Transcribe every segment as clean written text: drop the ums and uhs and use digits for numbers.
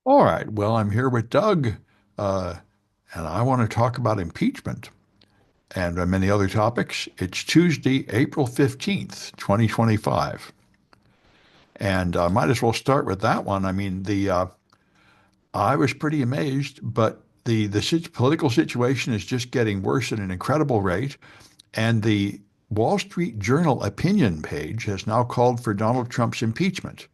All right. Well, I'm here with Doug, uh, and I want to talk about impeachment and many other topics. It's Tuesday, April 15th, 2025. And I might as well start with that one. I mean, I was pretty amazed, but the political situation is just getting worse at an incredible rate. And the Wall Street Journal opinion page has now called for Donald Trump's impeachment,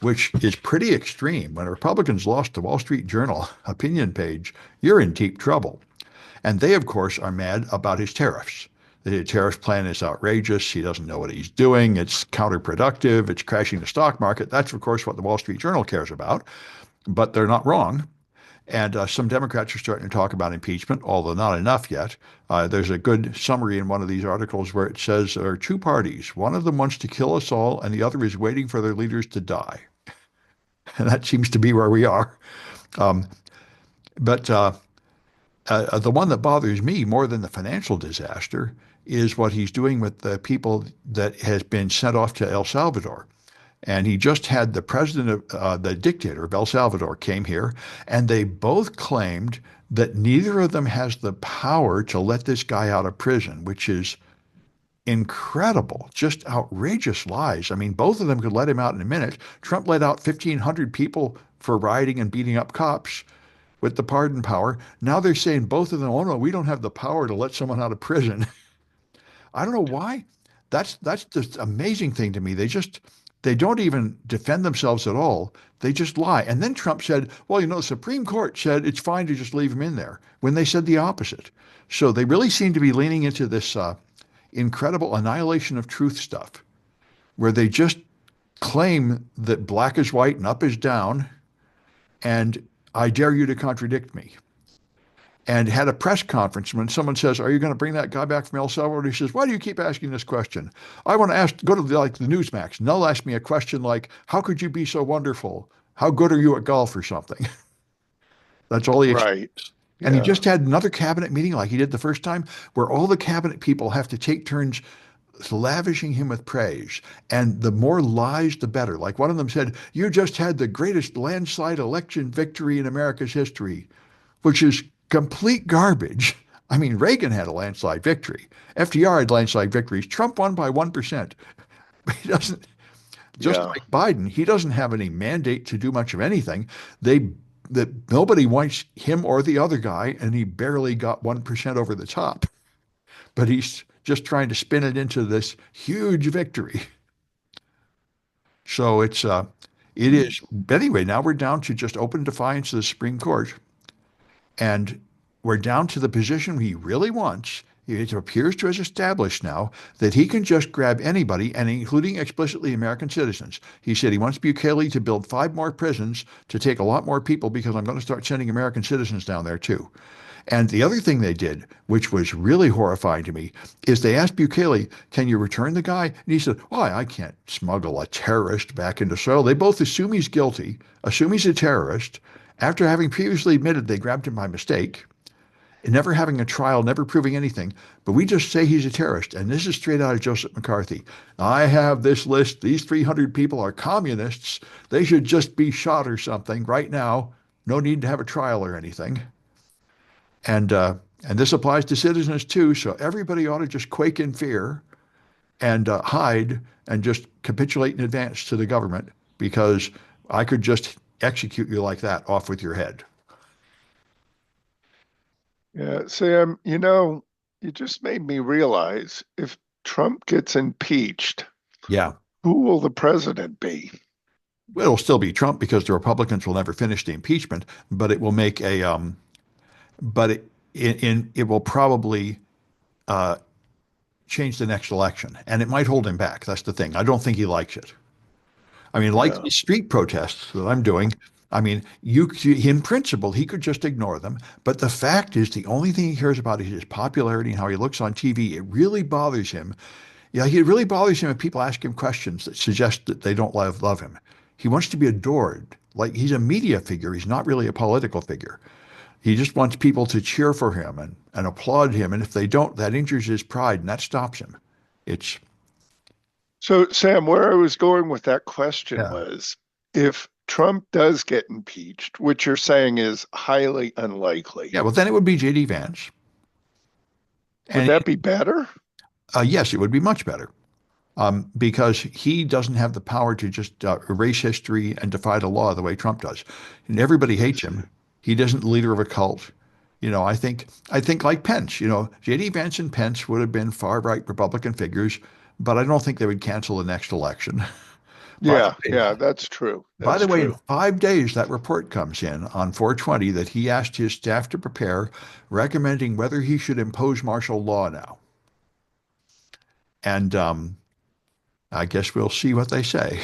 which is pretty extreme. When Republicans lost the Wall Street Journal opinion page, you're in deep trouble. And they, of course, are mad about his tariffs. The tariff plan is outrageous. He doesn't know what he's doing. It's counterproductive. It's crashing the stock market. That's, of course, what the Wall Street Journal cares about. But they're not wrong. And some Democrats are starting to talk about impeachment, although not enough yet. There's a good summary in one of these articles where it says there are two parties. One of them wants to kill us all, and the other is waiting for their leaders to die. And that seems to be where we are. Um, but the one that bothers me more than the financial disaster is what he's doing with the people that has been sent off to El Salvador. And he just had the president of the dictator of El Salvador came here, and they both claimed that neither of them has the power to let this guy out of prison, which is incredible, just outrageous lies. I mean, both of them could let him out in a minute. Trump let out 1,500 people for rioting and beating up cops with the pardon power. Now they're saying both of them, oh no, we don't have the power to let someone out of prison. I don't know why. That's the amazing thing to me. They don't even defend themselves at all. They just lie. And then Trump said, well, the Supreme Court said it's fine to just leave him in there when they said the opposite. So they really seem to be leaning into this incredible annihilation of truth stuff where they just claim that black is white and up is down, and I dare you to contradict me. And had a press conference when someone says, are you going to bring that guy back from El Salvador? He says, why do you keep asking this question? I want to go to the Newsmax, and they'll ask me a question like, how could you be so wonderful? How good are you at golf or something? That's all he Right. expects. And he Yeah. just had another cabinet meeting like he did the first time, where all the cabinet people have to take turns lavishing him with praise. And the more lies, the better. Like one of them said, you just had the greatest landslide election victory in America's history, which is complete garbage. I mean, Reagan had a landslide victory. FDR had landslide victories. Trump won by 1%. He doesn't, just Yeah. like Biden, he doesn't have any mandate to do much of anything. They that nobody wants him or the other guy, and he barely got 1% over the top. But he's just trying to spin it into this huge victory. So it is. Anyway, now we're down to just open defiance of the Supreme Court. And we're down to the position he really wants. It appears to have established now that he can just grab anybody, and including explicitly American citizens. He said he wants Bukele to build 5 more prisons to take a lot more people because I'm going to start sending American citizens down there too. And the other thing they did, which was really horrifying to me, is they asked Bukele, can you return the guy? And he said, why, I can't smuggle a terrorist back into soil. They both assume he's guilty, assume he's a terrorist, after having previously admitted they grabbed him by mistake, never having a trial, never proving anything. But we just say he's a terrorist. And this is straight out of Joseph McCarthy. I have this list. These 300 people are communists. They should just be shot or something right now. No need to have a trial or anything. And and this applies to citizens too. So everybody ought to just quake in fear and hide and just capitulate in advance to the government because I could just execute you like that off with your head. Yeah. Sam, you just made me realize if Trump gets impeached, Yeah. who will the president be? It'll still be Trump because the Republicans will never finish the impeachment, but it will make a but it will probably uh, change the next election, and it might hold him back. That's the thing. I don't think he likes it. I mean, like Yeah. these street protests that I'm doing. I mean, in principle, he could just ignore them. But the fact is, the only thing he cares about is his popularity and how he looks on TV. It really bothers him. Yeah, it really bothers him if people ask him questions that suggest that they don't love him. He wants to be adored. Like he's a media figure. He's not really a political figure. He just wants people to cheer for him and applaud him. And if they don't, that injures his pride and that stops him. It's, So, Sam, where I was going with that question yeah, was if Trump does get impeached, which you're saying is highly unlikely. Yeah, well, then it would be J.D. Vance. Would And that be better? yes, it would be much better because he doesn't have the power to just erase history and defy the law the way Trump does. And everybody I hates see. him. He isn't the leader of a cult. I think like Pence, J.D. Vance and Pence would have been far right Republican figures, but I don't think they would cancel the next election. By Yeah, the way, yeah, that's true. by That's the way, in true. 5 days, that report comes in on 420 that he asked his staff to prepare, recommending whether he should impose martial law now. And I guess we'll see what they say.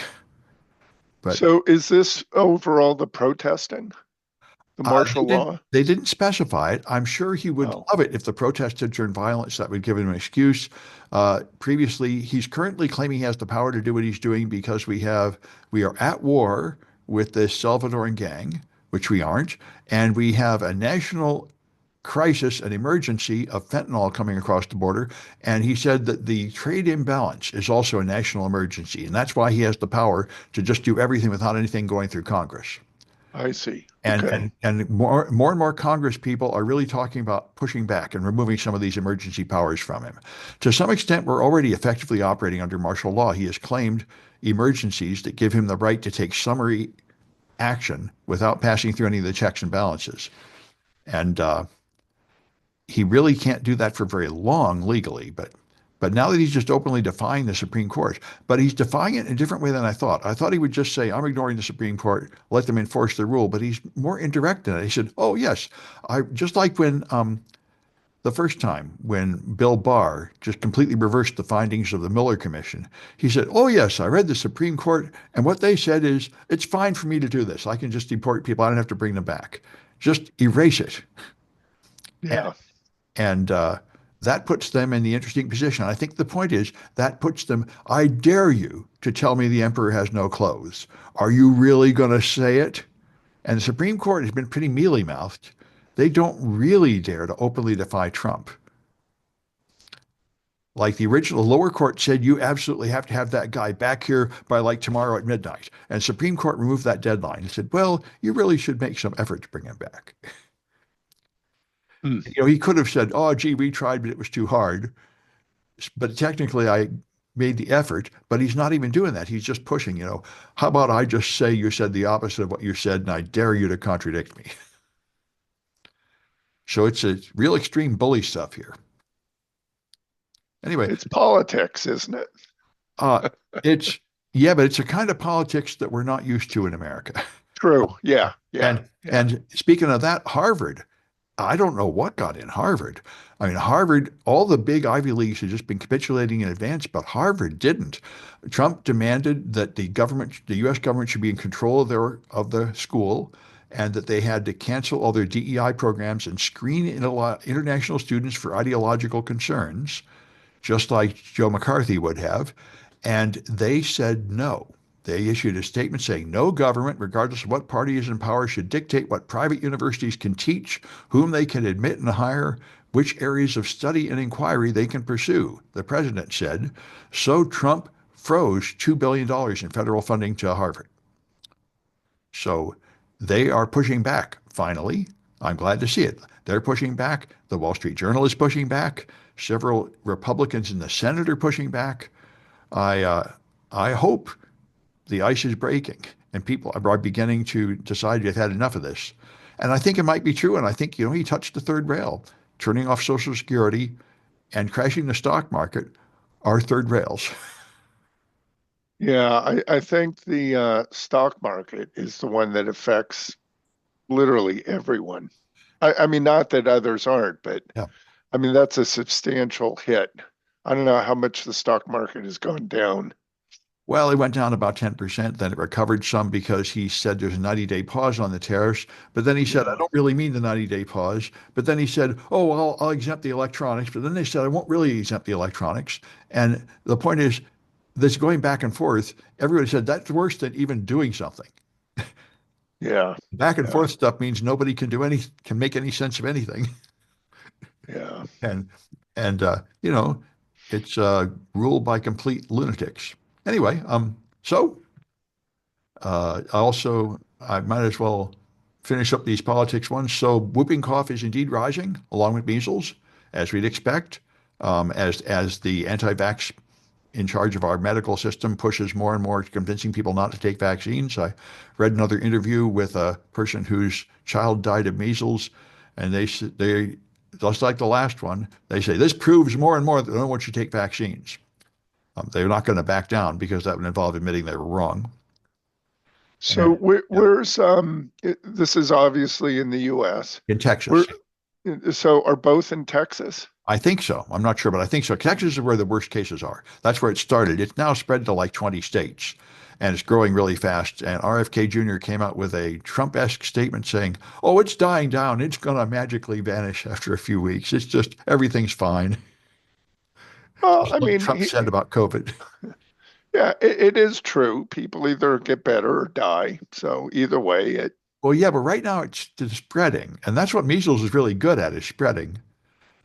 But So is this overall the protesting, the they martial didn't law? they didn't specify it. I'm sure he would Oh, love it if the protests had turned violent. That would give him an excuse. Previously, he's currently claiming he has the power to do what he's doing because we are at war with this Salvadoran gang, which we aren't, and we have a national crisis, an emergency of fentanyl coming across the border. And he said that the trade imbalance is also a national emergency, and that's why he has the power to just do everything without anything going through Congress. I see. And Okay. and more and more Congress people are really talking about pushing back and removing some of these emergency powers from him. To some extent, we're already effectively operating under martial law. He has claimed emergencies that give him the right to take summary action without passing through any of the checks and balances. And he really can't do that for very long legally. But now that he's just openly defying the Supreme Court, but he's defying it in a different way than I thought. I thought he would just say, "I'm ignoring the Supreme Court, let them enforce the rule." But he's more indirect than it. He said, "Oh yes, I just like when the first time when Bill Barr just completely reversed the findings of the Miller Commission. He said, 'Oh yes, I read the Supreme Court, and what they said is it's fine for me to do this. I can just deport people. I don't have to bring them back. Just erase it.'" Yeah. And that puts them in the interesting position. I think the point is that puts them, I dare you to tell me the emperor has no clothes. Are you really going to say it? And the Supreme Court has been pretty mealy mouthed. They don't really dare to openly defy Trump. Like the original lower court said, you absolutely have to have that guy back here by like tomorrow at midnight. And Supreme Court removed that deadline and said, well, you really should make some effort to bring him back. Hmm. He could have said, oh, gee, we tried, but it was too hard. But technically I made the effort, but he's not even doing that. He's just pushing. How about I just say you said the opposite of what you said, and I dare you to contradict me? So it's a real extreme bully stuff here. Anyway, It's politics, isn't it? uh, it's, yeah, but it's a kind of politics that we're not used to in America. True. Yeah. Yeah. And Yeah. and speaking of that, Harvard, I don't know what got in Harvard. I mean, Harvard, all the big Ivy Leagues had just been capitulating in advance, but Harvard didn't. Trump demanded that the U.S. government should be in control of the school, and that they had to cancel all their DEI programs and screen international students for ideological concerns, just like Joe McCarthy would have. And they said no. They issued a statement saying no government, regardless of what party is in power, should dictate what private universities can teach, whom they can admit and hire, which areas of study and inquiry they can pursue, the president said. So Trump froze $2 billion in federal funding to Harvard. So they are pushing back, finally. I'm glad to see it. They're pushing back. The Wall Street Journal is pushing back. Several Republicans in the Senate are pushing back. I, uh, I hope the ice is breaking and people are beginning to decide they've had enough of this. And I think it might be true. And I think, he touched the third rail. Turning off Social Security and crashing the stock market are third rails. Yeah. I think the stock market is the one that affects literally everyone. I mean, not that others aren't, but Yeah. I mean, that's a substantial hit. I don't know how much the stock market has gone down. Well, it went down about 10%. Then it recovered some because he said there's a 90-day pause on the tariffs. But then he said, I Yeah. don't really mean the 90-day pause. But then he said, oh, well, I'll exempt the electronics. But then they said, I won't really exempt the electronics. And the point is, this going back and forth, everybody said that's worse than even doing something. Yeah. Back and Yeah. forth stuff means nobody can make any sense of anything. Yeah. And and it's ruled by complete lunatics. Anyway, so I might as well finish up these politics ones. So whooping cough is indeed rising, along with measles, as we'd expect, as the anti-vax in charge of our medical system pushes more and more convincing people not to take vaccines. I read another interview with a person whose child died of measles, and they just like the last one, they say this proves more and more that no one should take vaccines. They're not going to back down because that would involve admitting they were wrong. So And yeah, this is obviously in the US. in Where Texas, so are both in Texas? I think so. I'm not sure, but I think so. Texas is where the worst cases are. That's where it started. It's now spread to like 20 states, and it's growing really fast. And RFK Jr. came out with a Trump-esque statement saying, "Oh, it's dying down. It's going to magically vanish after a few weeks. It's just everything's fine." Well, Just I like mean, Trump said about COVID. yeah, it is true. People either get better or die. So either way, it Well, yeah, but right now it's spreading, and that's what measles is really good at, is spreading.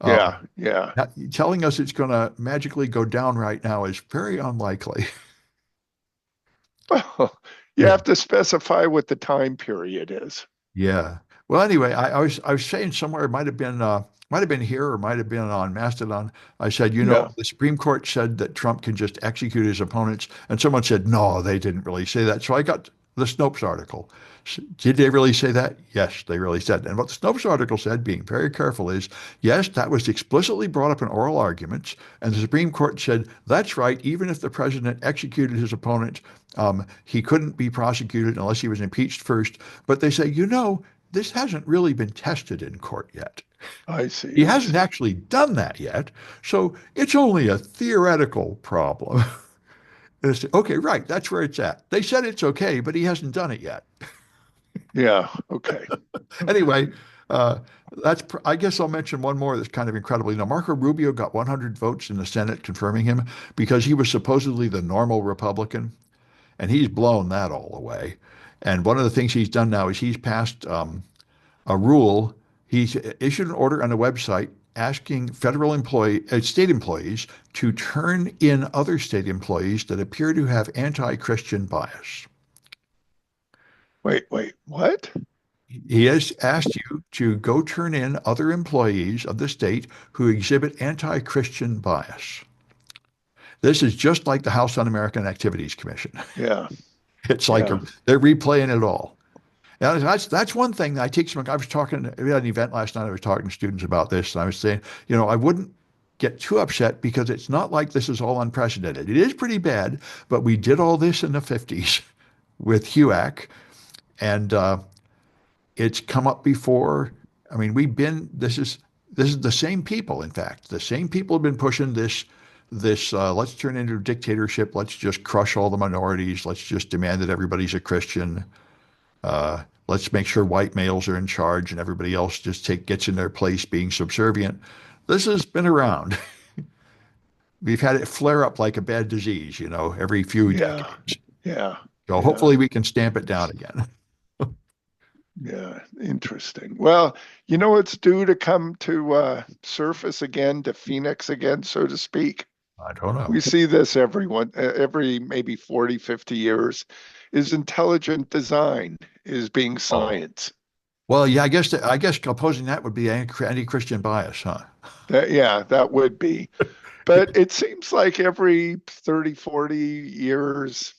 Um, yeah, yeah. Telling us it's going to magically go down right now is very unlikely. Well, you Yeah. have to specify what the time period is. Yeah. Well, anyway, I was saying somewhere it might have been here or might have been on Mastodon. I said, Yeah, the Supreme Court said that Trump can just execute his opponents, and someone said, no, they didn't really say that. So I got the Snopes article. Did they really say that? Yes, they really said. And what the Snopes article said, being very careful, is yes, that was explicitly brought up in oral arguments, and the Supreme Court said that's right. Even if the president executed his opponent, he couldn't be prosecuted unless he was impeached first. But they say, this hasn't really been tested in court yet. I see. He I hasn't see. actually done that yet. So it's only a theoretical problem. Okay, right. That's where it's at. They said it's okay, but he hasn't done it yet. Yeah. Okay. Okay. Anyway, I guess I'll mention one more that's kind of incredible. Marco Rubio got 100 votes in the Senate confirming him because he was supposedly the normal Republican, and he's blown that all away. And one of the things he's done now is he's passed a rule. He's issued an order on the website asking state employees to turn in other state employees that appear to have anti-Christian bias. Wait. What? He has asked you to go turn in other employees of the state who exhibit anti-Christian bias. This is just like the House Un-American Activities Commission. Yeah. It's like Yeah. they're replaying it all. Yeah, that's one thing that I take some. I was talking. We had an event last night. I was talking to students about this, and I was saying, I wouldn't get too upset because it's not like this is all unprecedented. It is pretty bad, but we did all this in the 50s with HUAC, and it's come up before. I mean, we've been. This is the same people. In fact, the same people have been pushing this. Let's turn into a dictatorship. Let's just crush all the minorities. Let's just demand that everybody's a Christian. Let's make sure white males are in charge and everybody else just gets in their place being subservient. This has been around. We've had it flare up like a bad disease, every few Yeah. decades. Yeah. So Yeah. hopefully we can stamp it down again. Yeah. Interesting. Well, it's due to come to surface again, to Phoenix again, so to speak. I don't know. We see this every maybe 40, 50 years. Is intelligent design is being Oh. science. Well, yeah, I guess opposing that would be anti-Christian bias, huh? Yeah, that would be. But it seems like every 30, 40 years,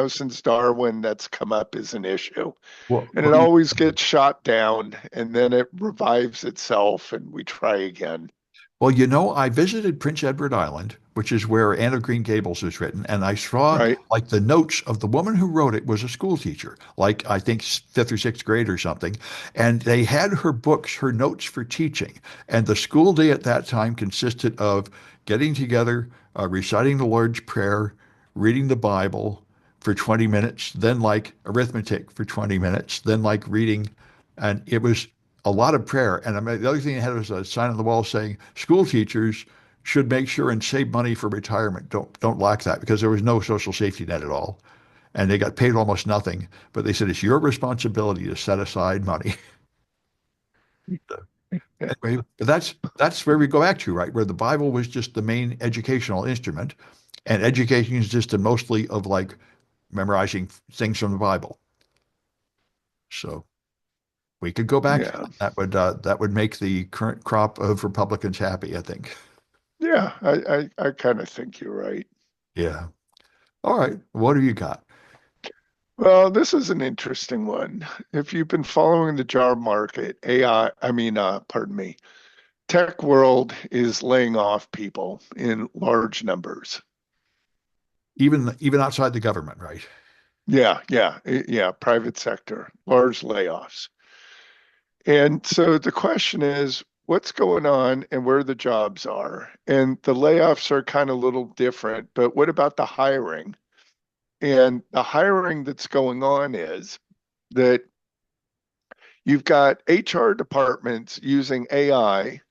since Darwin, that's come up as an issue. Well, And well, it always gets shot down and then it revives itself and we try again. I visited Prince Edward Island, which is where Anne of Green Gables was written, and I saw Right? like the notes of the woman who wrote it was a school teacher, like I think fifth or sixth grade or something. And they had her books, her notes for teaching. And the school day at that time consisted of getting together, reciting the Lord's Prayer, reading the Bible for 20 minutes, then like arithmetic for 20 minutes, then like reading. And it was a lot of prayer. And I mean, the other thing they had was a sign on the wall saying school teachers should make sure and save money for retirement. Don't lack that because there was no social safety net at all. And they got paid almost nothing. But they said it's your responsibility to set aside money. Yeah. Anyway, but that's where we go back to, right? Where the Bible was just the main educational instrument, and education consisted mostly of like memorizing things from the Bible. So we could go back to Yeah. that. That would make the current crop of Republicans happy, I think. Yeah. I kind of think you're right. Yeah. All right. What have you got? Well, this is an interesting one. If you've been following the job market, pardon me, tech world is laying off people in large numbers. Even outside the government, right? Yeah, private sector, large layoffs. And so the question is, what's going on and where the jobs are? And the layoffs are kind of a little different, but what about the hiring? And the hiring that's going on is that you've got HR departments using AI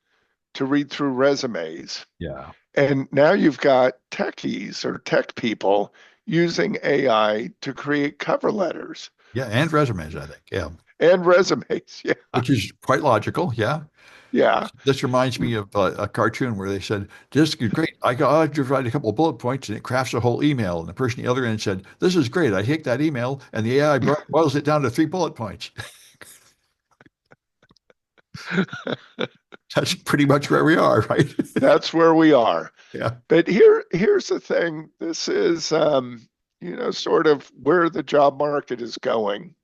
to read through resumes. Yeah. And now you've got techies or tech people using AI to create cover letters Yeah, and resumes, I think. Yeah. and resumes. Yeah. Which is quite logical. Yeah. Yeah. This reminds me of a cartoon where they said, "This is great. I just write a couple of bullet points and it crafts a whole email." And the person at the other end said, "This is great. I hit that email and the AI boils it down to 3 bullet points." That's pretty much where we are, right? That's where we are. Yeah. But here's the thing. This is sort of where the job market is going.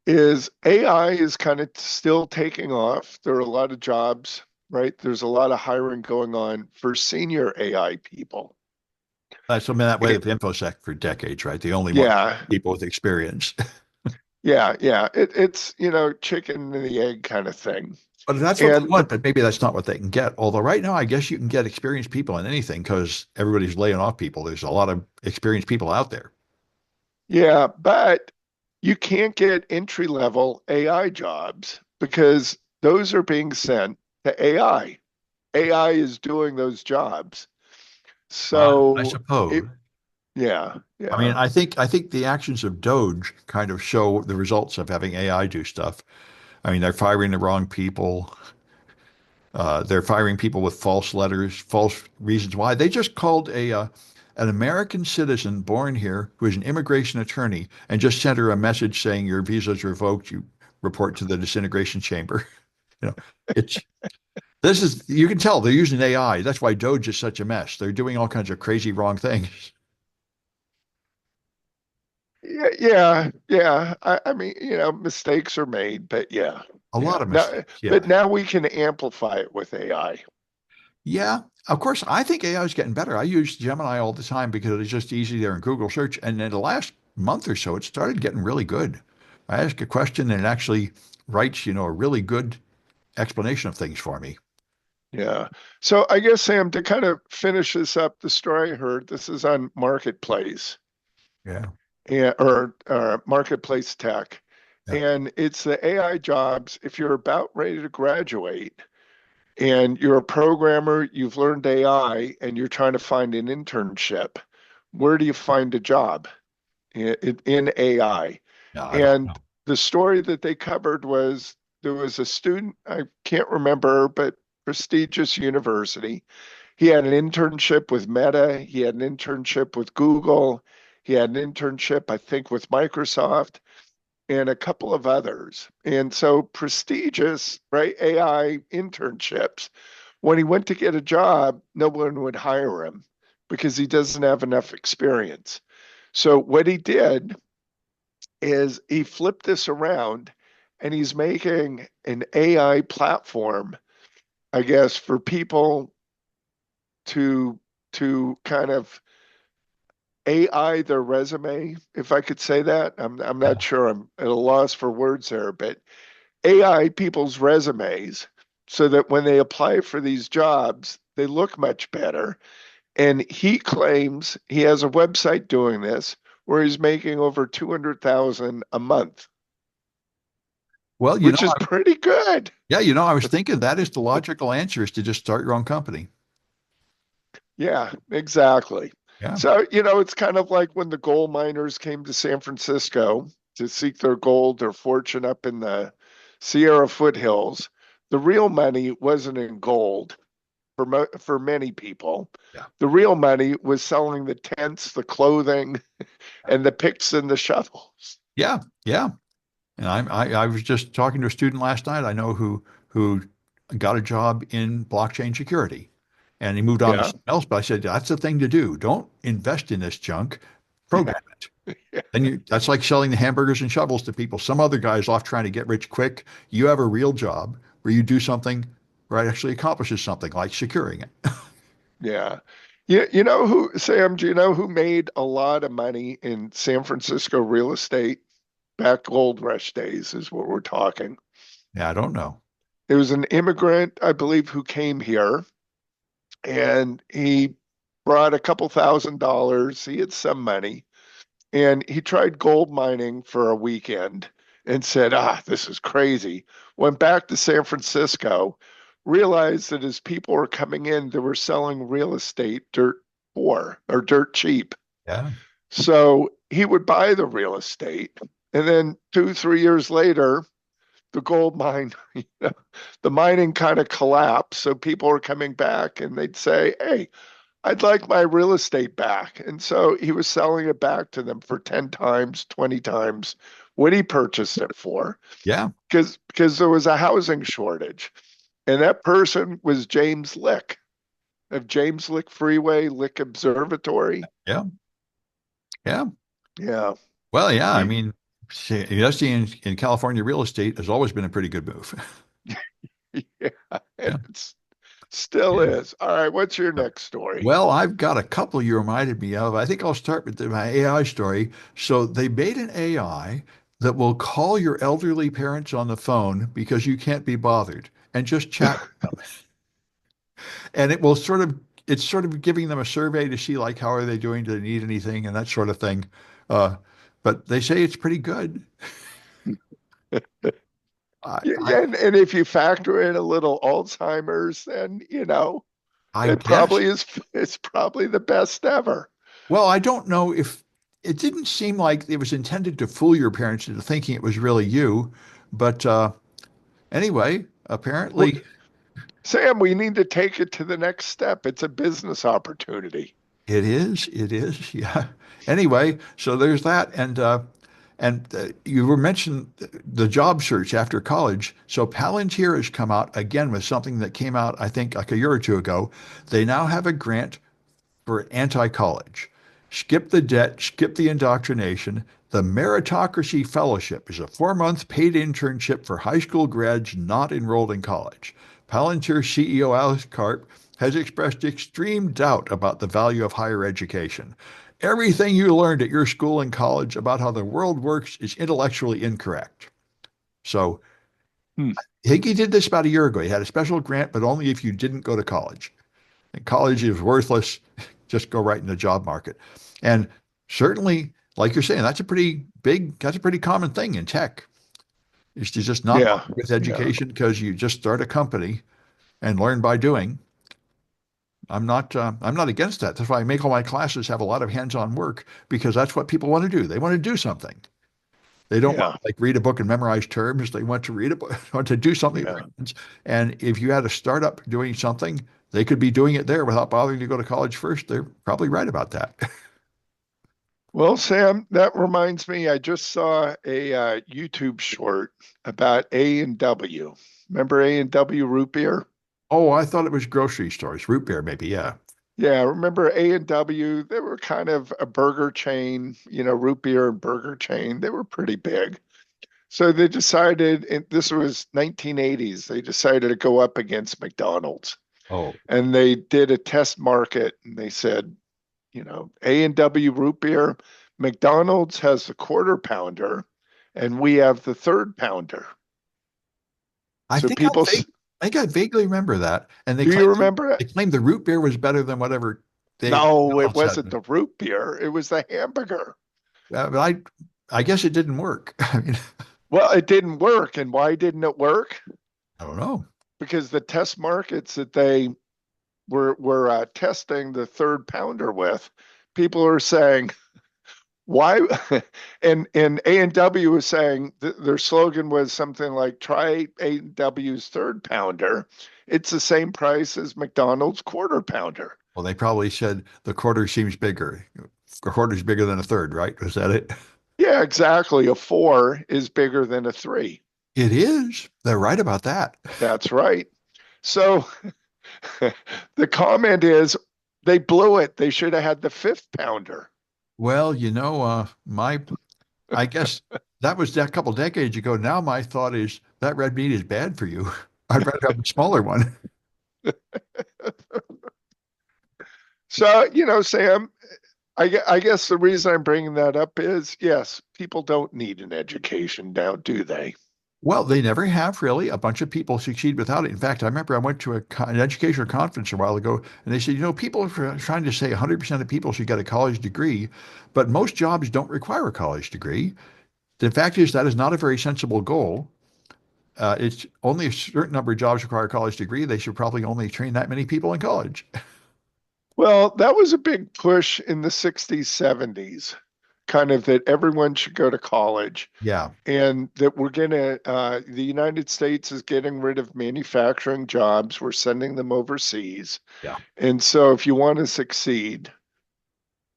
Is AI is kind of still taking off. There are a lot of jobs, right? There's a lot of hiring going on for senior AI people. That's been that way It, with Infosec for decades, right? They only want yeah, people with experience. yeah. It's, chicken and the egg kind of thing. But that's what they And want, but maybe that's not what they can get. Although right now, I guess you can get experienced people in anything because everybody's laying off people. There's a lot of experienced people out there. but you can't get entry level AI jobs because those are being sent to AI. AI is doing those jobs. I So it, suppose. yeah, I mean, yeah, I think the actions of Doge kind of show the results of having AI do stuff. I mean, they're firing the wrong people. They're firing people with false letters, false reasons why. They just called an American citizen born here who is an immigration attorney and just sent her a message saying your visa is revoked. You report to the disintegration chamber. You know, it's this is you can tell they're using AI. That's why Doge is such a mess. They're doing all kinds of crazy wrong things. yeah. I mean, mistakes are made, but yeah, A lot yeah. of Now, mistakes. but Yeah. now we can amplify it with AI. Yeah, of course, I think AI is getting better. I use Gemini all the time because it's just easy there in Google search. And in the last month or so, it started getting really good. I ask a question and it actually writes, a really good explanation of things for me. Yeah. So I guess, Sam, to kind of finish this up, the story I heard, this is on Marketplace Yeah. or Marketplace Tech. Yeah. And it's the AI jobs. If you're about ready to graduate and you're a programmer, you've learned AI, and you're trying to find an internship, where do you find a job in AI? Yeah, I don't And know. the story that they covered was there was a student, I can't remember, but prestigious university. He had an internship with Meta, he had an internship with Google, he had an internship, I think, with Microsoft and a couple of others. And so prestigious, right? AI internships. When he went to get a job, no one would hire him because he doesn't have enough experience. So what he did is he flipped this around and he's making an AI platform, I guess, for people to kind of AI their resume, if I could say that. I'm Yeah. not sure. I'm at a loss for words there, but AI people's resumes so that when they apply for these jobs, they look much better. And he claims he has a website doing this where he's making over 200,000 a month, Well, which is pretty good. yeah, I was thinking that is the logical answer is to just start your own company. Yeah, exactly. Yeah. So, it's kind of like when the gold miners came to San Francisco to seek their gold, their fortune up in the Sierra foothills. The real money wasn't in gold. for many people. Yeah. The real money was selling the tents, the clothing, and the picks and the shovels. Yeah. Yeah. And I was just talking to a student last night I know who got a job in blockchain security, and he moved on to Yeah. something else. But I said that's the thing to do. Don't invest in this junk. Yeah. Program it. And that's like selling the hamburgers and shovels to people. Some other guy's off trying to get rich quick. You have a real job where you do something where it actually accomplishes something like securing it. Yeah. You know who, Sam, do you know who made a lot of money in San Francisco real estate back gold rush days is what we're talking. Yeah, I don't know. It was an immigrant, I believe, who came here and he brought a couple $1,000s. He had some money and he tried gold mining for a weekend and said, this is crazy. Went back to San Francisco, realized that as people were coming in, they were selling real estate dirt poor or dirt cheap. Yeah. So he would buy the real estate. And then 2, 3 years later, the gold mine, the mining kind of collapsed. So people were coming back and they'd say, hey, I'd like my real estate back. And so he was selling it back to them for 10 times, 20 times what he purchased it for Yeah. because there was a housing shortage. And that person was James Lick of James Lick Freeway, Lick Observatory. Yeah. Yeah. Yeah. Well, yeah. I He, mean, investing in California real estate has always been a pretty good move. yeah, and Yeah. it still Yeah. is. All right. What's your next story? Well, I've got a couple you reminded me of. I think I'll start with my AI story. So they made an AI that will call your elderly parents on the phone because you can't be bothered and just chat with them. And it will it's sort of giving them a survey to see like how are they doing, do they need anything and that sort of thing. Uh, but they say it's pretty good. Yeah, I yeah, and if you factor in a little Alzheimer's, then I it guess. probably is. It's probably the best ever. Well, I don't know if it didn't seem like it was intended to fool your parents into thinking it was really you, but anyway, apparently Sam, we need to take it to the next step. It's a business opportunity. it is. It is. Yeah. Anyway, so there's that, and you were mentioning the job search after college. So Palantir has come out again with something that came out, I think, like a year or two ago. They now have a grant for anti-college. Skip the debt, skip the indoctrination. The Meritocracy Fellowship is a 4-month paid internship for high school grads not enrolled in college. Palantir CEO Alex Karp has expressed extreme doubt about the value of higher education. Everything you learned at your school and college about how the world works is intellectually incorrect. So Hmm. I think he did this about a year ago. He had a special grant, but only if you didn't go to college. And college is worthless. Just go right in the job market. And certainly, like you're saying, that's a pretty common thing in tech, is to just not bother Yeah, with yeah, education because you just start a company and learn by doing. I'm not against that. That's why I make all my classes have a lot of hands-on work because that's what people want to do. They want to do something. They don't want yeah, to like read a book and memorize terms. They want to read a book, want to do something with yeah. their hands. And if you had a startup doing something, they could be doing it there without bothering to go to college first. They're probably right about that. Well, Sam, that reminds me. I just saw a YouTube short about A&W. Remember A&W root beer? Oh, I thought it was grocery stores, root beer, maybe. Yeah. Yeah, remember A&W? They were kind of a burger chain, root beer and burger chain. They were pretty big. So they decided, and this was 1980s, they decided to go up against McDonald's. Oh, And they did a test market and they said, A&W root beer, McDonald's has the quarter pounder and we have the third pounder. I So think I think I vaguely remember that. And do you remember it? they claimed the root beer was better than whatever they No, it else wasn't had. the root beer. It was the hamburger. But I guess it didn't work. I mean, Well, it didn't work. And why didn't it work? I don't know. Because the test markets that they were testing the third pounder with, people are saying, Why? And A&W was saying their slogan was something like "Try A&W's third pounder. It's the same price as McDonald's quarter pounder." Well, they probably said the quarter seems bigger. A quarter's bigger than a third, right? Was that it? Yeah, exactly. A four is bigger than a three. It is. They're right about that. That's right. So the comment is they blew it. They should have had the fifth pounder. Well, I guess that was a couple decades ago. Now my thought is that red meat is bad for you. I'd rather have a smaller one. So, Sam, I guess the reason I'm bringing that up is yes, people don't need an education now, do they? Well, they never have really. A bunch of people succeed without it. In fact, I remember I went to an educational conference a while ago, and they said, people are trying to say 100% of people should get a college degree, but most jobs don't require a college degree. The fact is that is not a very sensible goal. It's only a certain number of jobs require a college degree. They should probably only train that many people in college. Well, that was a big push in the 60s, 70s, kind of that everyone should go to college Yeah, and that the United States is getting rid of manufacturing jobs. We're sending them overseas. yeah. And so if you want to succeed,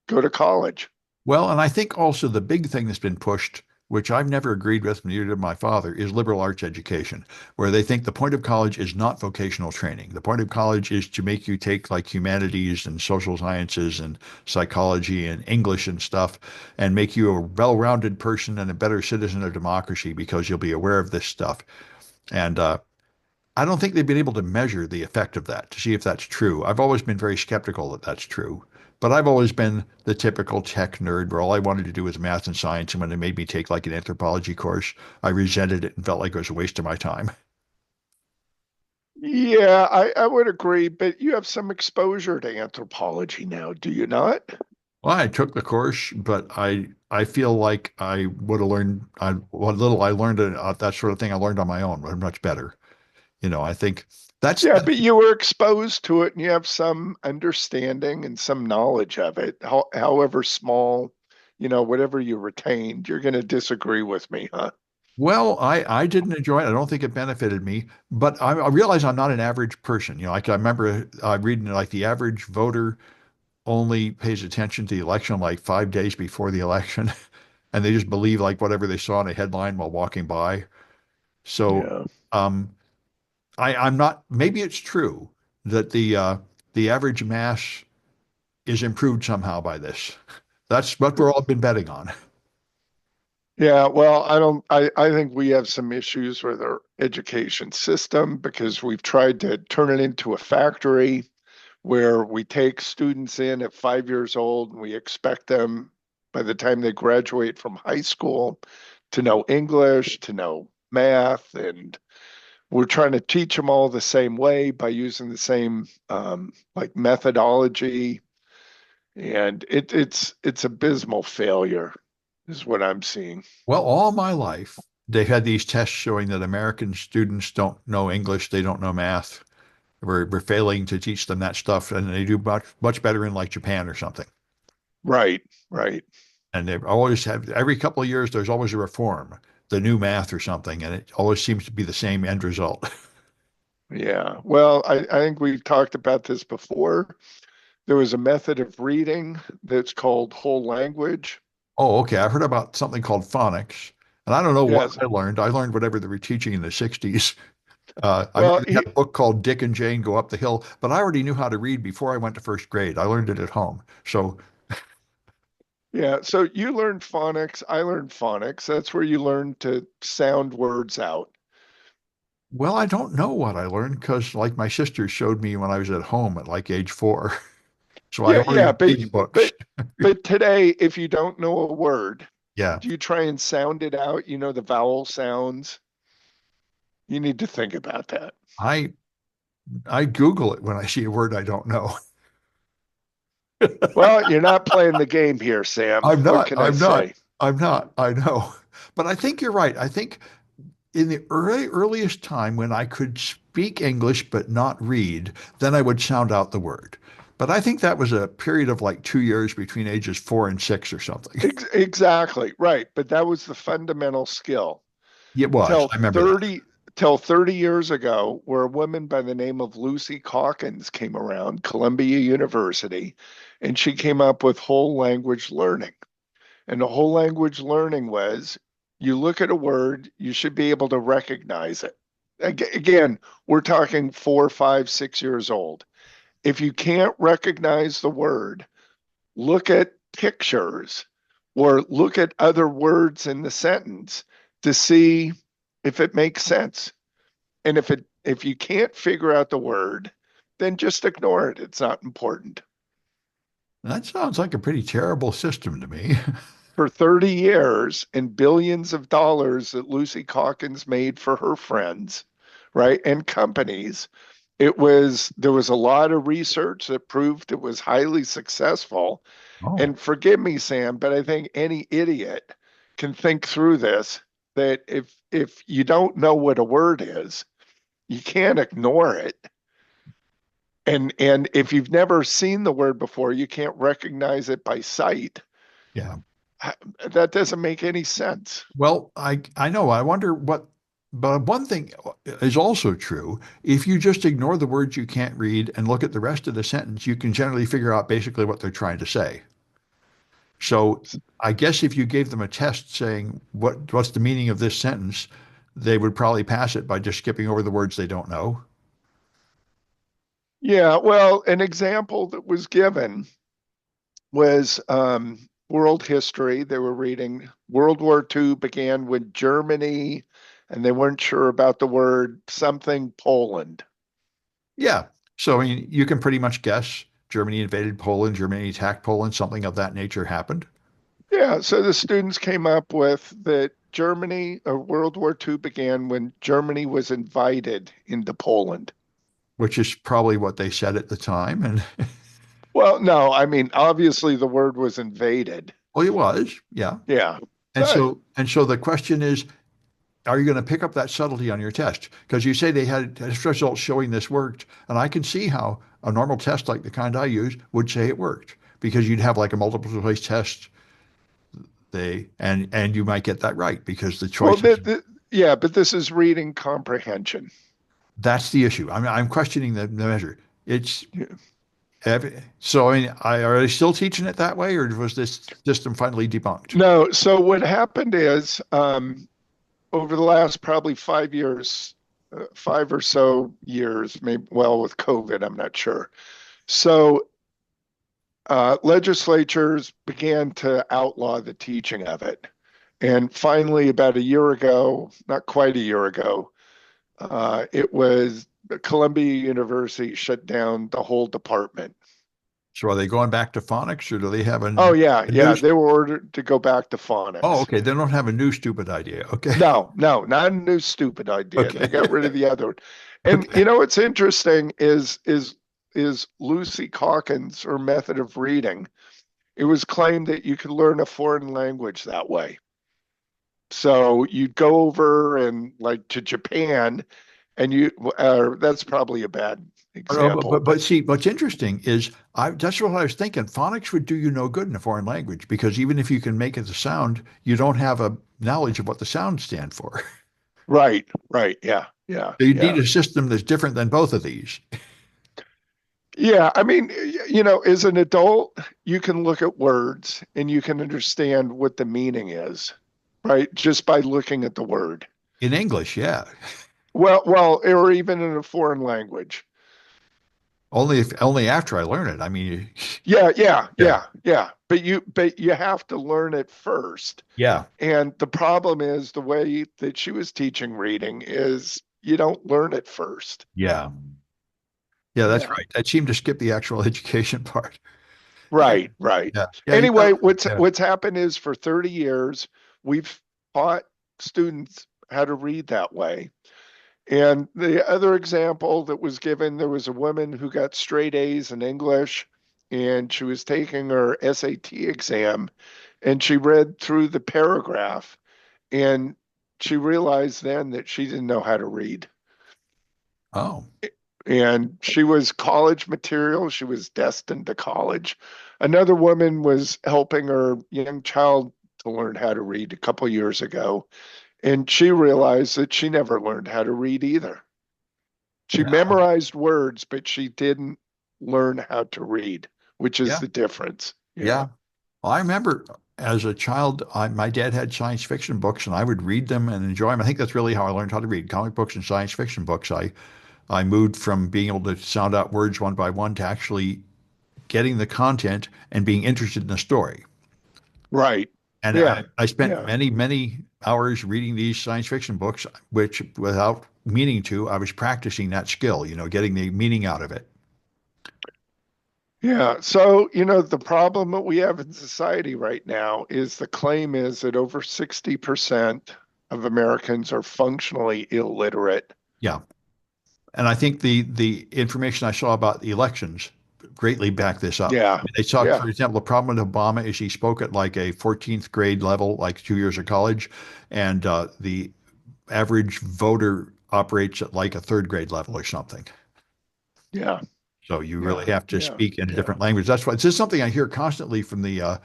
go to college. Well, and I think also the big thing that's been pushed, which I've never agreed with, neither did my father, is liberal arts education, where they think the point of college is not vocational training. The point of college is to make you take like humanities and social sciences and psychology and English and stuff and make you a well-rounded person and a better citizen of democracy because you'll be aware of this stuff. And I don't think they've been able to measure the effect of that to see if that's true. I've always been very skeptical that that's true. But I've always been the typical tech nerd where all I wanted to do was math and science. And when they made me take like an anthropology course, I resented it and felt like it was a waste of my time. Yeah, I would agree, but you have some exposure to anthropology now, do you not? Well, I took the course, but I feel like I would have learned what little I learned that sort of thing I learned on my own was much better. I think that's Yeah, but you were exposed to it and you have some understanding and some knowledge of it, however small, whatever you retained. You're going to disagree with me, huh? well, I didn't enjoy it. I don't think it benefited me, but I realize I'm not an average person. Like I remember reading like the average voter only pays attention to the election like 5 days before the election, and they just believe like whatever they saw in a headline while walking by. So Yeah. um, I'm not. Maybe it's true that the average mass is improved somehow by this. That's what we're all been betting on. Yeah, well, I think we have some issues with our education system because we've tried to turn it into a factory where we take students in at 5 years old and we expect them by the time they graduate from high school to know English, to know math, and we're trying to teach them all the same way by using the same like methodology, and it's abysmal failure, is what I'm seeing. Well, all my life, they've had these tests showing that American students don't know English, they don't know math. We're failing to teach them that stuff, and they do much better in like Japan or something. Right, right. And they always have every couple of years, there's always a reform, the new math or something, and it always seems to be the same end result. Yeah. Well, I think we've talked about this before. There was a method of reading that's called whole language. Oh, okay. I heard about something called phonics, and I don't know what Yes. I learned. I learned whatever they were teaching in the 60s. I Well, remember they had a book called Dick and Jane Go Up the Hill, but I already knew how to read before I went to first grade. I learned it at home. So, yeah. So you learned phonics. I learned phonics. That's where you learn to sound words out. well, I don't know what I learned because, like, my sister showed me when I was at home at like age 4. So I Yeah, only yeah. read these books. But today, if you don't know a word, Yeah. do you try and sound it out? You know the vowel sounds. You need to think about that. I I Google it when I see a word I don't know. Well, you're not playing the game here, Sam. I'm What not. can I I'm not. say? I'm not. I know. But I think you're right. I think in the earliest time when I could speak English but not read, then I would sound out the word. But I think that was a period of like 2 years between ages 4 and 6 or something. Exactly, right. But that was the fundamental skill. It was. Till I remember that. 30 till 30 years ago, where a woman by the name of Lucy Calkins came around, Columbia University, and she came up with whole language learning. And the whole language learning was you look at a word, you should be able to recognize it. Again, we're talking 4, 5, 6 years old. If you can't recognize the word, look at pictures or look at other words in the sentence to see if it makes sense. And if you can't figure out the word, then just ignore it. It's not important. That sounds like a pretty terrible system to me. For 30 years and billions of dollars that Lucy Calkins made for her friends, right, and companies, there was a lot of research that proved it was highly successful. Oh, And forgive me, Sam, but I think any idiot can think through this that if you don't know what a word is, you can't ignore it. And if you've never seen the word before, you can't recognize it by sight. yeah. That doesn't make any sense. Well, I know. I wonder what, but one thing is also true. If you just ignore the words you can't read and look at the rest of the sentence, you can generally figure out basically what they're trying to say. So I guess if you gave them a test saying what's the meaning of this sentence, they would probably pass it by just skipping over the words they don't know. Yeah, well, an example that was given was world history. They were reading World War II began with Germany, and they weren't sure about the word something Poland. Yeah. So I mean, you can pretty much guess Germany invaded Poland, Germany attacked Poland, something of that nature happened, Yeah, so the students came up with that World War II began when Germany was invited into Poland. which is probably what they said at the time. And Well, no, I mean, obviously the word was invaded. well, it was, yeah. Yeah. And Uh, so the question is, are you going to pick up that subtlety on your test? Because you say they had test results showing this worked, and I can see how a normal test like the kind I use would say it worked because you'd have like a multiple choice test. And you might get that right because the well, choices. yeah, but this is reading comprehension. That's the issue. I'm questioning the measure. It's so. I mean, are they still teaching it that way, or was this system finally debunked? No, so what happened is over the last probably 5 years, 5 or so years, maybe, well, with COVID, I'm not sure. So legislatures began to outlaw the teaching of it. And finally, about a year ago, not quite a year ago, it was Columbia University shut down the whole department. So are they going back to phonics, or do they have Oh, yeah, a yeah. new? They were ordered to go back to Oh, phonics. okay. They don't have a new stupid idea. Okay. No, no, not a new stupid idea. They Okay. got rid of the other one. And Okay. what's interesting is Lucy Calkins' her method of reading. It was claimed that you could learn a foreign language that way. So you'd go over and like to Japan, and that's probably a bad No, example, but but see, what's interesting is that's what I was thinking. Phonics would do you no good in a foreign language because even if you can make it the sound, you don't have a knowledge of what the sounds stand for. right, right, yeah, yeah, So you need yeah. a system that's different than both of these. Yeah, I mean, as an adult, you can look at words and you can understand what the meaning is, right? Just by looking at the word. In English, yeah. Or even in a foreign language. Only after I learn it. I mean, Yeah, yeah, yeah, yeah, yeah. But you have to learn it first. yeah, And the problem is the way that she was teaching reading is you don't learn it first. yeah, yeah. That's Yeah. right. I seem to skip the actual education part. Yeah, Right, right. yeah, yeah. Anyway, what's Yeah. what's happened is for 30 years we've taught students how to read that way. And the other example that was given, there was a woman who got straight A's in English and she was taking her SAT exam and she read through the paragraph and she realized then that she didn't know how to read. Oh, And she was college material. She was destined to college. Another woman was helping her young child to learn how to read a couple years ago, and she realized that she never learned how to read either. She memorized words, but she didn't learn how to read, which is Yeah, the difference. Yeah. yeah. Well, I remember as a child, my dad had science fiction books, and I would read them and enjoy them. I think that's really how I learned how to read comic books and science fiction books. I moved from being able to sound out words one by one to actually getting the content and being interested in the story. Right. And Yeah. I spent Yeah. many hours reading these science fiction books, which without meaning to, I was practicing that skill, getting the meaning out of it. Yeah. So, the problem that we have in society right now is the claim is that over 60% of Americans are functionally illiterate. Yeah. And I think the information I saw about the elections greatly back this up. I Yeah. mean, they talk, Yeah. for example, the problem with Obama is he spoke at like a 14th grade level, like 2 years of college, and the average voter operates at like a third grade level or something. Yeah. So you really Yeah. have to Yeah. speak in a Yeah. different language. That's why this is something I hear constantly from the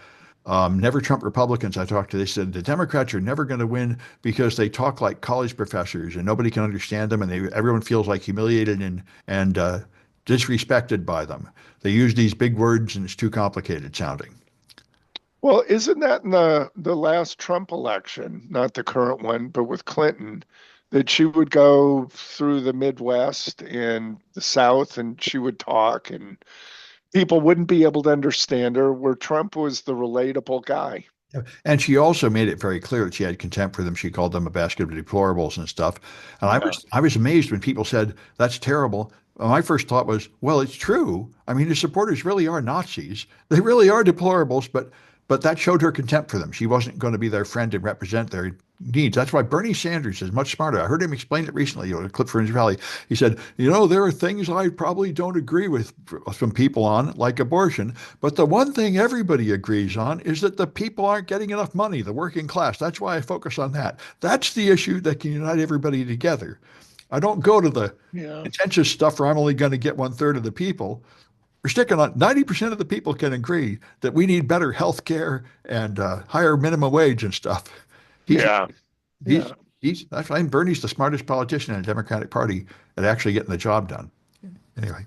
never Trump Republicans I talk to. They said the Democrats are never going to win because they talk like college professors and nobody can understand them, and everyone feels like humiliated and disrespected by them. They use these big words and it's too complicated sounding. Well, isn't that in the last Trump election, not the current one, but with Clinton, that she would go through the Midwest and the South and she would talk and people wouldn't be able to understand her, where Trump was the relatable guy. And she also made it very clear that she had contempt for them. She called them a basket of deplorables and stuff. And I Yeah. was I was amazed when people said that's terrible. My first thought was, well, it's true. I mean, his supporters really are Nazis. They really are deplorables, but that showed her contempt for them. She wasn't going to be their friend and represent their needs. That's why Bernie Sanders is much smarter. I heard him explain it recently, a clip from his rally. He said, there are things I probably don't agree with some people on, like abortion, but the one thing everybody agrees on is that the people aren't getting enough money, the working class. That's why I focus on that. That's the issue that can unite everybody together. I don't go to the Yeah. contentious stuff where I'm only going to get one third of the people. We're sticking on 90% of the people can agree that we need better health care and higher minimum wage and stuff. He's Yeah. he's Yeah. I find Bernie's the smartest politician in the Democratic Party at actually getting the job done. Anyway.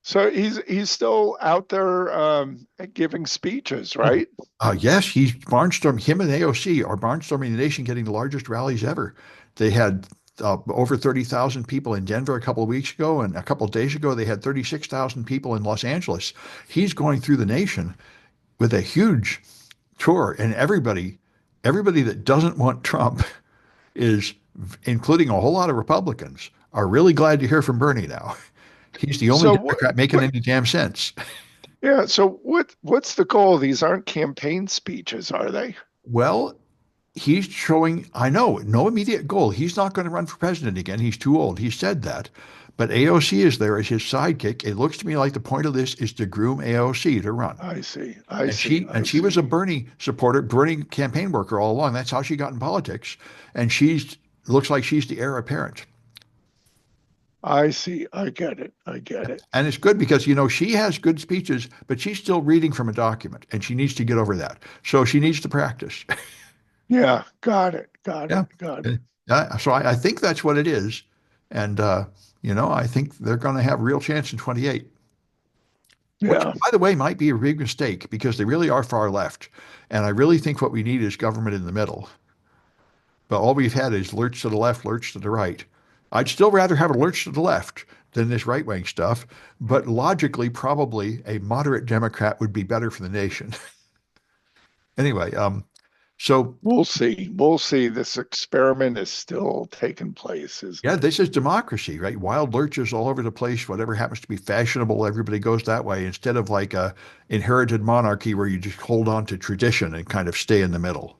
So he's still out there giving speeches, Oh, right? yes, him and AOC are barnstorming the nation, getting the largest rallies ever. They had over 30,000 people in Denver a couple of weeks ago, and a couple of days ago, they had 36,000 people in Los Angeles. He's going through the nation with a huge tour, and everybody that doesn't want Trump is, including a whole lot of Republicans, are really glad to hear from Bernie now. He's the only So what Democrat making what any damn sense. yeah, so what's the goal? These aren't campaign speeches, are they? Well, he's showing, I know, no immediate goal. He's not going to run for president again. He's too old. He said that. But AOC is there as his sidekick. It looks to me like the point of this is to groom AOC to run. I see. I And see. she I and she was a see. Bernie supporter, Bernie campaign worker all along. That's how she got in politics. And she's looks like she's the heir apparent. I see. I get it. I get it. And it's good because, she has good speeches, but she's still reading from a document and she needs to get over that. So she needs to practice. Yeah, got it. Got Yeah. it. Got Uh, it. so I think that's what it is. And, I think they're going to have a real chance in 28, which, Yeah. by the way, might be a big mistake because they really are far left. And I really think what we need is government in the middle. But all we've had is lurch to the left, lurch to the right. I'd still rather have a lurch to the left than this right wing stuff. But logically, probably a moderate Democrat would be better for the nation. Anyway, so We'll see. We'll see. This experiment is still taking place, isn't yeah, it? this is democracy, right? Wild lurches all over the place. Whatever happens to be fashionable, everybody goes that way instead of like a inherited monarchy where you just hold on to tradition and kind of stay in the middle.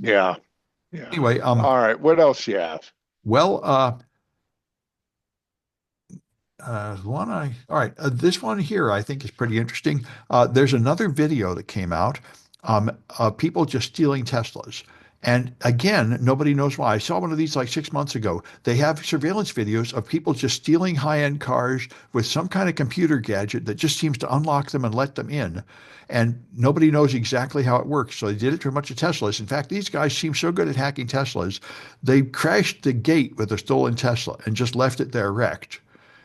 Yeah. Yeah. Anyway, All right. What else you have? well, all right, this one here I think is pretty interesting. There's another video that came out, people just stealing Teslas. And again, nobody knows why. I saw one of these like 6 months ago. They have surveillance videos of people just stealing high-end cars with some kind of computer gadget that just seems to unlock them and let them in. And nobody knows exactly how it works. So they did it to a bunch of Teslas. In fact, these guys seem so good at hacking Teslas, they crashed the gate with a stolen Tesla and just left it there wrecked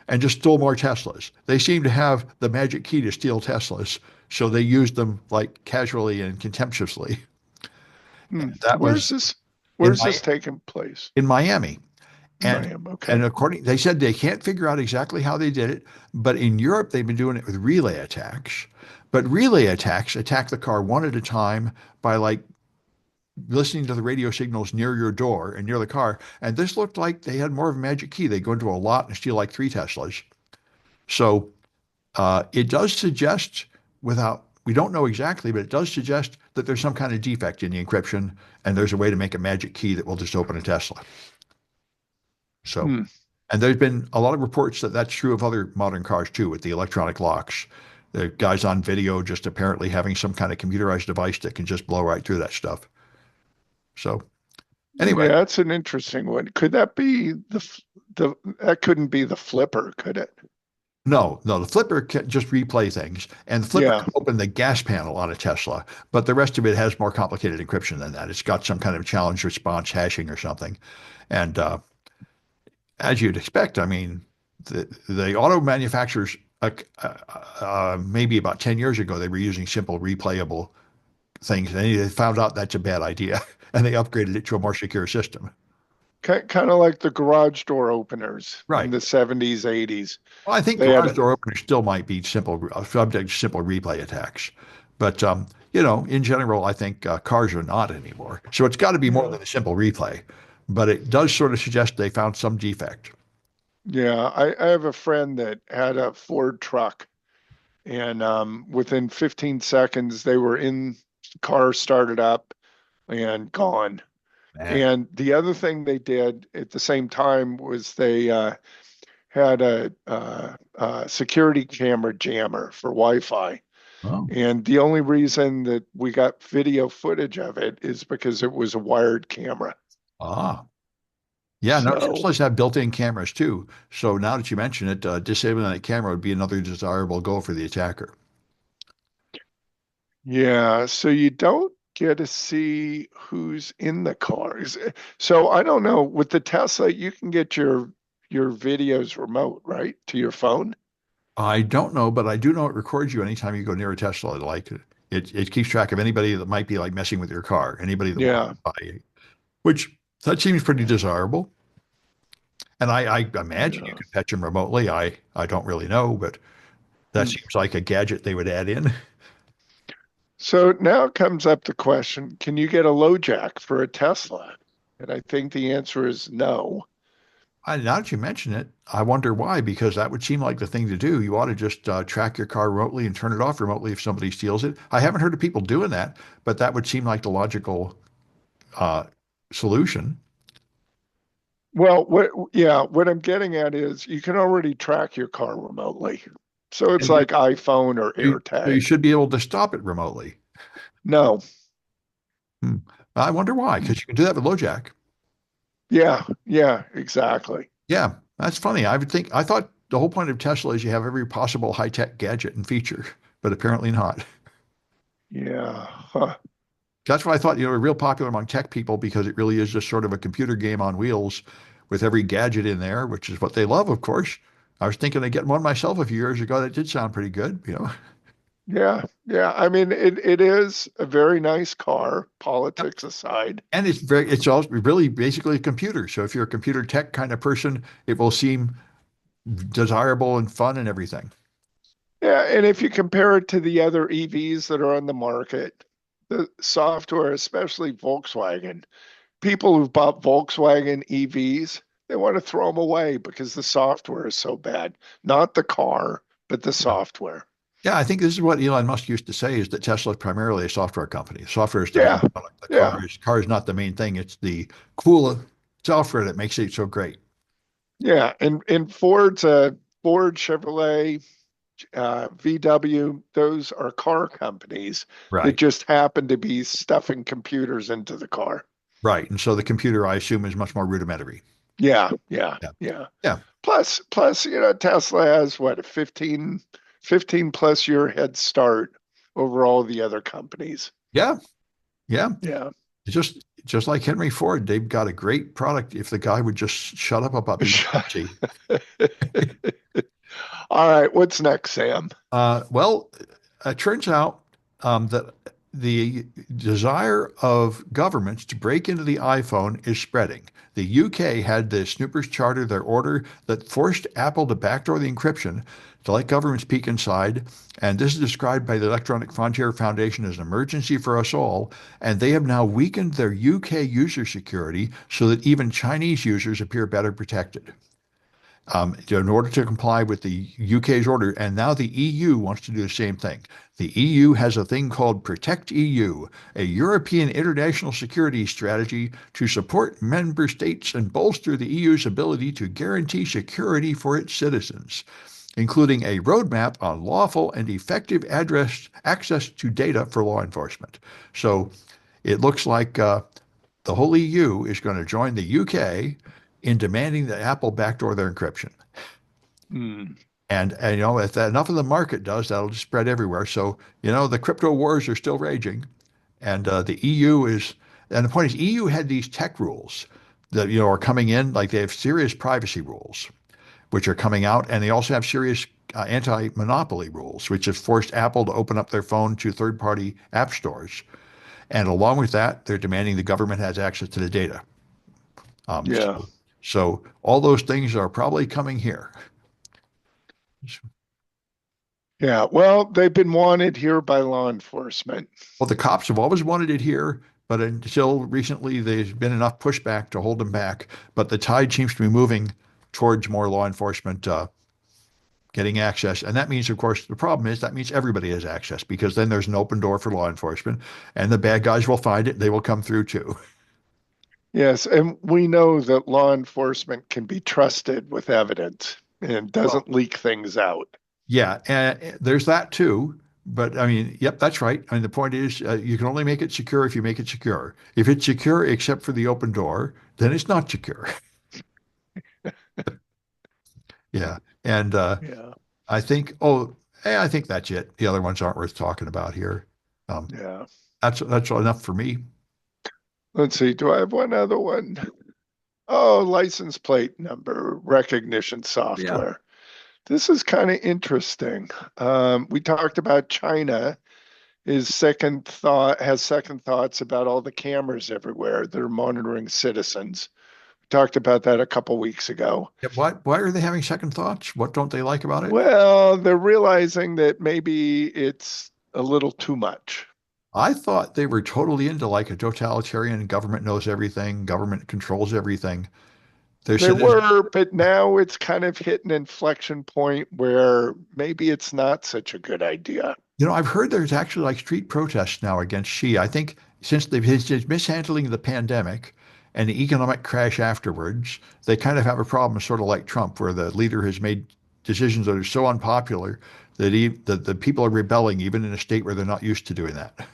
and just stole more Teslas. They seem to have the magic key to steal Teslas. So they used them like casually and contemptuously. Hmm. That was in Where's this taking place? in Miami. And Miami. and Okay. according they said they can't figure out exactly how they did it, but in Europe they've been doing it with relay attacks. But relay attacks attack the car one at a time by like listening to the radio signals near your door and near the car. And this looked like they had more of a magic key. They go into a lot and steal like three Teslas. So it does suggest, without we don't know exactly, but it does suggest that there's some kind of defect in the encryption, and there's a way to make a magic key that will just open a Tesla. So, Hmm. and there's been a lot of reports that that's true of other modern cars too, with the electronic locks. The guys on video just apparently having some kind of computerized device that can just blow right through that stuff. So, anyway, Yeah, that's an interesting one. Could that be the that couldn't be the flipper, could it? no, no, the flipper can just replay things, and the flipper Yeah. can open the gas panel on a Tesla, but the rest of it has more complicated encryption than that. It's got some kind of challenge response hashing or something, and as you'd expect, I mean, the auto manufacturers, maybe about 10 years ago, they were using simple replayable things, and they found out that's a bad idea, and they upgraded it to a more secure system. Kind of like the garage door openers in Right. the 70s, 80s. Well, I think They had garage a, door openers still might be simple, subject to simple replay attacks. But, in general, I think cars are not anymore. So it's got to be more yeah. than a simple replay. But it does sort of suggest they found some defect. Yeah, I have a friend that had a Ford truck, and within 15 seconds they were in the car, started up and gone. Man. And the other thing they did at the same time was they had a security camera jammer for Wi-Fi. Oh. And the only reason that we got video footage of it is because it was a wired camera. Ah. Yeah, no, So, Teslas have built-in cameras too. So now that you mention it, disabling that camera would be another desirable goal for the attacker. yeah, so you don't get to see who's in the cars. So I don't know. With the Tesla, you can get your videos remote, right, to your phone. I don't know, but I do know it records you anytime you go near a Tesla. Like it keeps track of anybody that might be like messing with your car, anybody that walks Yeah, by you, which that seems pretty desirable. And I imagine you yeah. could fetch them remotely. I don't really know, but that Hmm. seems like a gadget they would add in. So now comes up the question, can you get a low jack for a Tesla? And I think the answer is no. Now that you mention it, I wonder why, because that would seem like the thing to do. You ought to just track your car remotely and turn it off remotely if somebody steals it. I haven't heard of people doing that, but that would seem like the logical uh, solution. Well, what I'm getting at is you can already track your car remotely. So it's And you, like iPhone or you AirTag. should be able to stop it remotely. No. Hmm. I wonder why, because you can do that with LoJack. Yeah, yeah, exactly. Yeah, that's funny. I thought the whole point of Tesla is you have every possible high-tech gadget and feature, but apparently not. Yeah. Huh. That's why I thought, real popular among tech people because it really is just sort of a computer game on wheels with every gadget in there, which is what they love, of course. I was thinking of getting one myself a few years ago. That did sound pretty good. Yeah, yeah. I mean, it is a very nice car, Yep. politics aside. And it's also really basically a computer. So if you're a computer tech kind of person, it will seem desirable and fun and everything. Yeah, and if you compare it to the other EVs that are on the market, the software, especially Volkswagen, people who've bought Volkswagen EVs, they want to throw them away because the software is so bad. Not the car, but the software. Yeah, I think this is what Elon Musk used to say is that Tesla is primarily a software company. Software is the main Yeah, product. The yeah, car is not the main thing. It's the cool software that makes it so great. yeah. And Ford, Chevrolet, VW, those are car companies that Right. just happen to be stuffing computers into the car. Right. And so the computer, I assume, is much more rudimentary. Yeah, yeah, Yeah. yeah. Yeah. Plus, Tesla has what, a 15 plus year head start over all the other companies. Yeah. Yeah. Yeah. Just like Henry Ford, they've got a great product if the guy would just shut up about being pushy. All right, what's next, Sam? Well, it turns out that the desire of governments to break into the iPhone is spreading. The UK had the snoopers charter their order that forced Apple to backdoor the encryption to let governments peek inside. And this is described by the Electronic Frontier Foundation as an emergency for us all. And they have now weakened their UK user security so that even Chinese users appear better protected in order to comply with the UK's order. And now the EU wants to do the same thing. The EU has a thing called Protect EU, a European international security strategy to support member states and bolster the EU's ability to guarantee security for its citizens, including a roadmap on lawful and effective address access to data for law enforcement. So it looks like the whole EU is going to join the UK in demanding that Apple backdoor their encryption. Hmm. And if that, enough of the market does, that'll just spread everywhere. So, the crypto wars are still raging. And the EU is, and the point is, EU had these tech rules that, are coming in, like they have serious privacy rules, which are coming out. And they also have serious anti-monopoly rules, which has forced Apple to open up their phone to third-party app stores. And along with that, they're demanding the government has access to the data. Um, Yeah. so, so all those things are probably coming here. Yeah. Well, they've been wanted here by law enforcement. Well, the cops have always wanted it here, but until recently, there's been enough pushback to hold them back. But the tide seems to be moving towards more law enforcement getting access. And that means, of course, the problem is that means everybody has access because then there's an open door for law enforcement and the bad guys will find it. They will come through too. Yes, and we know that law enforcement can be trusted with evidence and Well, doesn't leak things out. yeah, and there's that too. But I mean, yep, that's right. I mean, the point is, you can only make it secure if you make it secure. If it's secure except for the open door, then it's not secure. Yeah. And Yeah. I think that's it. The other ones aren't worth talking about here. Um, Yeah. that's enough for me. Let's see. Do I have one other one? Oh, license plate number recognition Yeah. software. This is kind of interesting. We talked about China is has second thoughts about all the cameras everywhere that are monitoring citizens. We talked about that a couple weeks ago. Yeah, why are they having second thoughts? What don't they like about it? Well, they're realizing that maybe it's a little too much. I thought they were totally into like a totalitarian government knows everything, government controls everything. They're They saying there's, were, but now it's kind of hit an inflection point where maybe it's not such a good idea. I've heard there's actually like street protests now against Xi. I think since his mishandling the pandemic and the economic crash afterwards, they kind of have a problem, sort of like Trump, where the leader has made decisions that are so unpopular that the people are rebelling, even in a state where they're not used to doing that.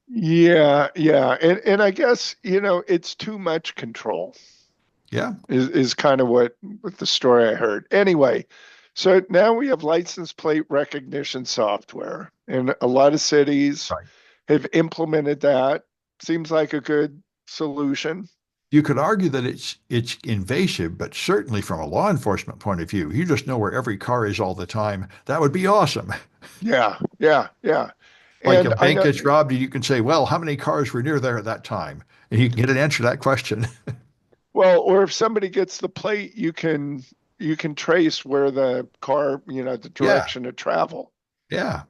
Yeah, yeah. And I guess, it's too much control Yeah, is kind of what with the story I heard. Anyway, so now we have license plate recognition software, and a lot of cities right. have implemented that. Seems like a good solution. You could argue that it's invasive, but certainly from a law enforcement point of view, you just know where every car is all the time. That would be awesome. Yeah, yeah, yeah. Like a And I bank know, gets robbed, and you can say, "Well, how many cars were near there at that time?" And you can get an answer to that question. well, or if somebody gets the plate, you can trace where the car, the Yeah, direction of travel. yeah,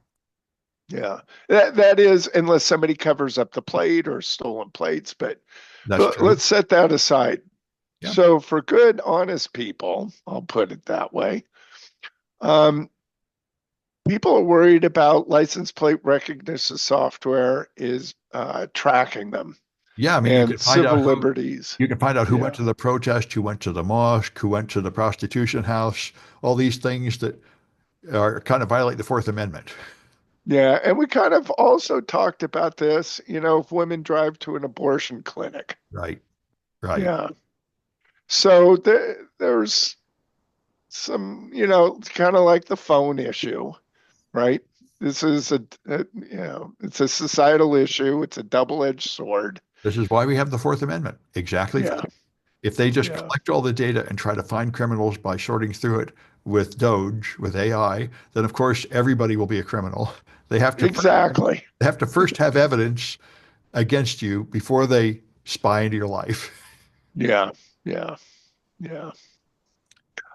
Yeah. That is unless somebody covers up the plate or stolen plates, but that's true. let's set that aside. Yeah, So for good, honest people, I'll put it that way. Um, People are worried about license plate recognition software is tracking them yeah. I mean, and civil liberties. you can find out who went Yeah. to the protest, who went to the mosque, who went to the prostitution house. All these things that are kind of violate the Fourth Amendment. Yeah, and we kind of also talked about this, if women drive to an abortion clinic. Right. Right. Yeah. So there's some, kind of like the phone issue, right? This is it's a societal issue. It's a double-edged sword. This is why we have the Fourth Amendment. Exactly for Yeah, that. If they just yeah, collect all the data and try to find criminals by sorting through it with Doge, with AI, then of course everybody will be a criminal. They have to first, exactly. they have to first have evidence against you before they spy into your life. Yeah, yeah, yeah.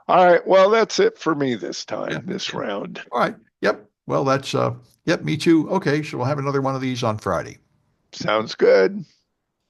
All right. Well, that's it for me this Yeah. time, this Yeah. round. All right. Yep. Well, that's yep, me too. Okay, so we'll have another one of these on Friday. Sounds good.